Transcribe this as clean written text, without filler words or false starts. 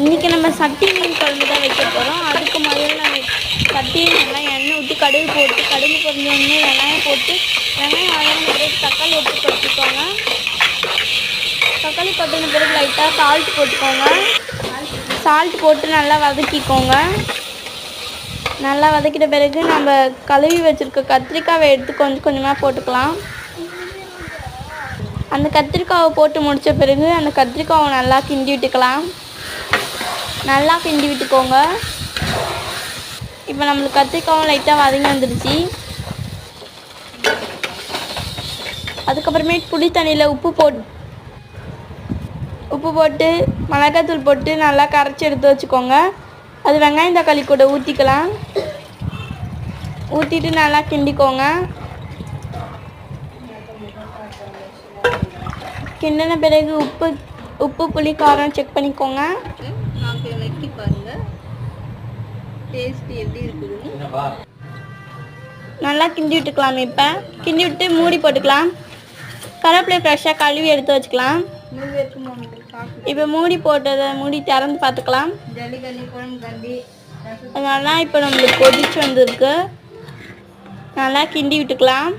இன்றைக்கி நம்ம சட்டி மீன் குழம்பு தான் வைக்க போகிறோம். அதுக்கு முதல்ல நம்ம சட்டியை நல்லா எண்ணெய் ஊற்றி கடுகு போட்டு, கடுகு பொரிஞ்சோடனே வெங்காயம் போட்டு, வெங்காயம் வதங்கின பிறகு தக்காளி எடுத்து கொட்டிக்கோங்க. தக்காளி கொட்டின பிறகு லைட்டாக சால்ட் போட்டுக்கோங்க. சால்ட் போட்டு நல்லா வதக்கிக்கோங்க. நல்லா வதக்கிட்ட பிறகு நம்ம கழுவி வச்சுருக்க கத்திரிக்காவை எடுத்து கொஞ்சம் கொஞ்சமாக போட்டுக்கலாம். அந்த கத்திரிக்காவை போட்டு முடித்த பிறகு அந்த கத்திரிக்காவை நல்லா கிண்டி விட்டுக்கலாம். நல்லா கிண்டி விட்டுக்கோங்க. இப்போ நம்மளுக்கு கத்திரிக்காவும் லைட்டாக வதங்கி வந்துடுச்சு. அதுக்கப்புறமேட்டு புளி தண்ணியில் உப்பு போட்டு மிளகாத்தூள் போட்டு நல்லா கரைச்சி எடுத்து வச்சுக்கோங்க. அது வெங்காயம் தக்காளி கூட ஊற்றிக்கலாம். ஊற்றிட்டு நல்லா கிண்டிக்கோங்க. கிண்டின பிறகு உப்பு புளி காரம் செக் பண்ணிக்கோங்க. வெட்டி பாருங்க டேஸ்ட் எப்படி இருக்குதுன்னு. நல்லா கிண்டி விட்டுக்கலாம். இப்போ கிண்டி விட்டு மூடி போட்டுக்கலாம். கருவேப்பிலை ஃப்ரெஷ்ஷாக கழுவி எடுத்து வச்சுக்கலாம். இப்போ மூடி திறந்து பார்த்துக்கலாம். அதனால இப்போ நம்மளுக்கு கொதிச்சு வந்திருக்கு. நல்லா கிண்டி விட்டுக்கலாம்.